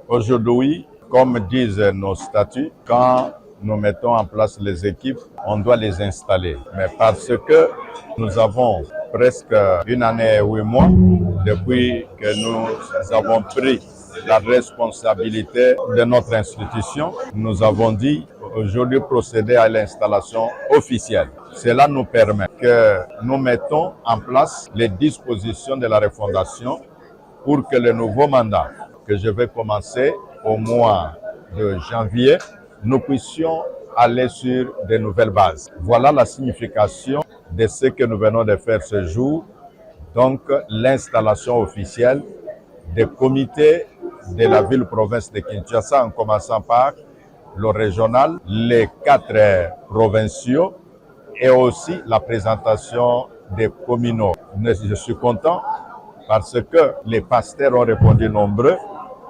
Aujourd'hui, comme disent nos statuts, quand nous mettons en place les équipes, on doit les installer. Mais parce que nous avons presque une année et 8 mois depuis que nous avons pris la responsabilité de notre institution, nous avons dit aujourd'hui procéder à l'installation officielle. Cela nous permet que nous mettons en place les dispositions de la refondation pour que le nouveau mandat que je vais commencer au mois de janvier, nous puissions aller sur de nouvelles bases. Voilà la signification de ce que nous venons de faire ce jour, donc l'installation officielle des comités de la ville-province de Kinshasa, en commençant par le régional, les 4 provinciaux et aussi la présentation des communaux. Je suis content parce que les pasteurs ont répondu nombreux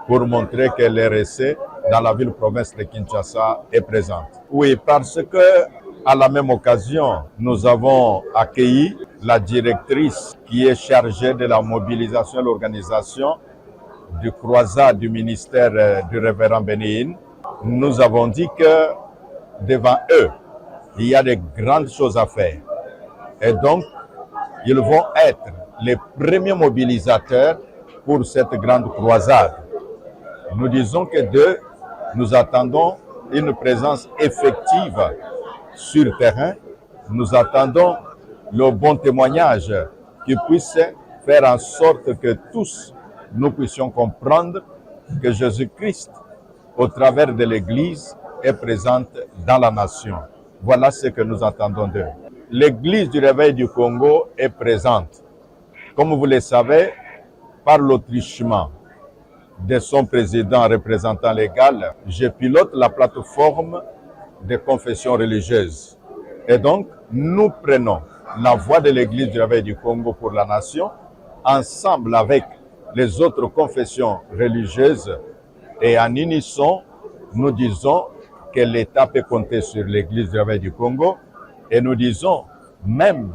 pour montrer que l'RSC dans la ville-province de Kinshasa est présente. Oui, parce que à la même occasion, nous avons accueilli la directrice qui est chargée de la mobilisation et l'organisation du croisade du ministère du révérend Bénéine. Nous avons dit que devant eux, il y a de grandes choses à faire. Et donc, ils vont être les premiers mobilisateurs pour cette grande croisade. Nous disons que d'eux, nous attendons une présence effective sur terrain. Nous attendons le bon témoignage qui puisse faire en sorte que tous nous puissions comprendre que Jésus-Christ, au travers de l'Église, est présente dans la nation. Voilà ce que nous attendons d'eux. L'Église du Réveil du Congo est présente. Comme vous le savez, par l'autrichement de son président représentant légal, je pilote la plateforme des confessions religieuses. Et donc, nous prenons la voix de l'Église du Réveil du Congo pour la nation, ensemble avec les autres confessions religieuses, et en unisson, nous disons que l'État peut compter sur l'Église du Réveil du Congo, et nous disons même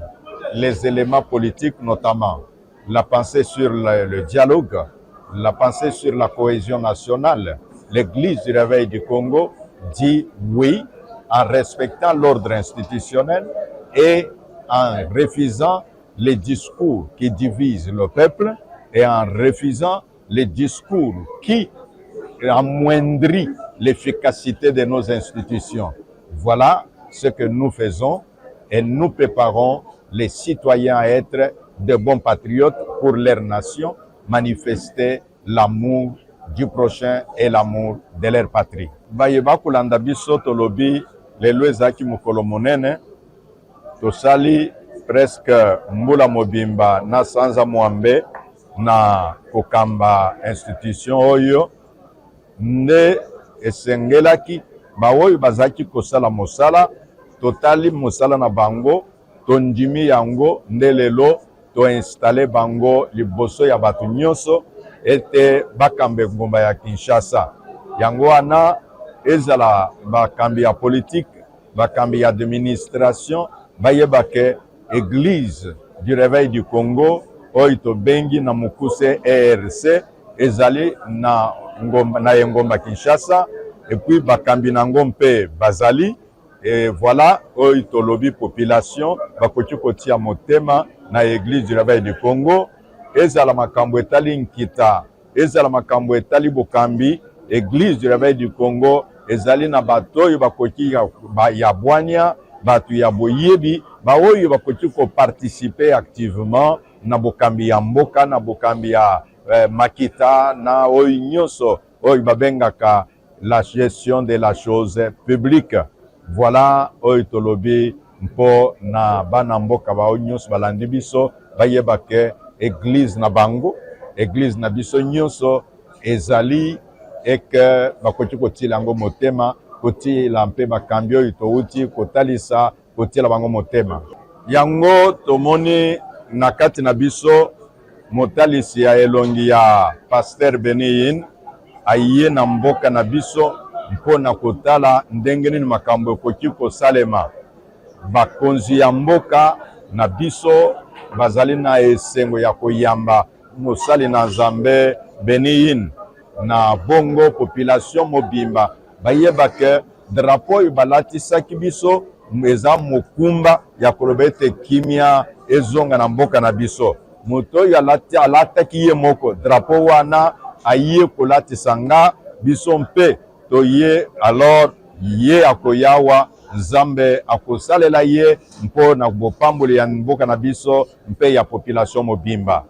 les éléments politiques, notamment la pensée sur le dialogue, la pensée sur la cohésion nationale. L'Église du Réveil du Congo dit oui en respectant l'ordre institutionnel et en refusant les discours qui divisent le peuple et en refusant les discours qui amoindrissent l'efficacité de nos institutions. Voilà ce que nous faisons et nous préparons les citoyens à être de bons patriotes pour leur nation, manifester l'amour du prochain et l'amour de leur patrie. Bayeba kulanda biso tolobi lelo ezaki mokolo monene tosali presque mbula mobimba na sanza mwambe na kokamba institution oyo nde esengelaki baoyo bazaki kosala mosala totali mosala na bango tondimi yango nde lelo toinstale bango liboso ya bato nyonso ete bakambe ngomba ya Kinshasa. Yango wana ezala bakambi ya politique, bakambi ya administration, bayebake Église du Réveil du Congo oyo tobengi na mukuse ERC ezali na ngomba Kinshasa, et puis bakambi nango mpe bazali. Et voilà, oyo tolobi population bakoki kotia motema na Église du Réveil du Congo, ezala makambo etali nkita, ezala makambo etali bokambi. Église du Réveil du Congo ezali na bato oyo bakoki ya bwanya, bato ya boyebi, ba oyo bakoki ko participer activement na bokambi ya mboka, na bokambi ya makita, na oyo nyonso oyo babengaka la gestion de la chose publique. Voilà oyo tolobi mpo na bana mboka ba nyonso balandi biso bayebake Église na bango, Église na biso nyonso ezali eke bakoki kotila yango motema, kotila mpe bakambi oyo touti kotalisa kotila bango motema. Yango tomoni na kati na biso motalisi ya elongi ya Pasteur Bénéine aye na mboka na biso mpona kotala ndenge nini makambo ekoki kosalema. Bakonzi ya mboka na biso bazali na esengo ya koyamba mosali na Nzambe Bénéine na bongo population mobimba bayeba ke drapeau balatisaki biso eza mokumba ya koloba ete kimia ezonga na mboka na biso. Moto oyo alataki ye moko drapeau wana aye kolatisa nga biso mpe toye, alors ye akoyawa Nzambe akosalela ye mpo na bopamboli ya mboka na biso mpe ya population mobimba.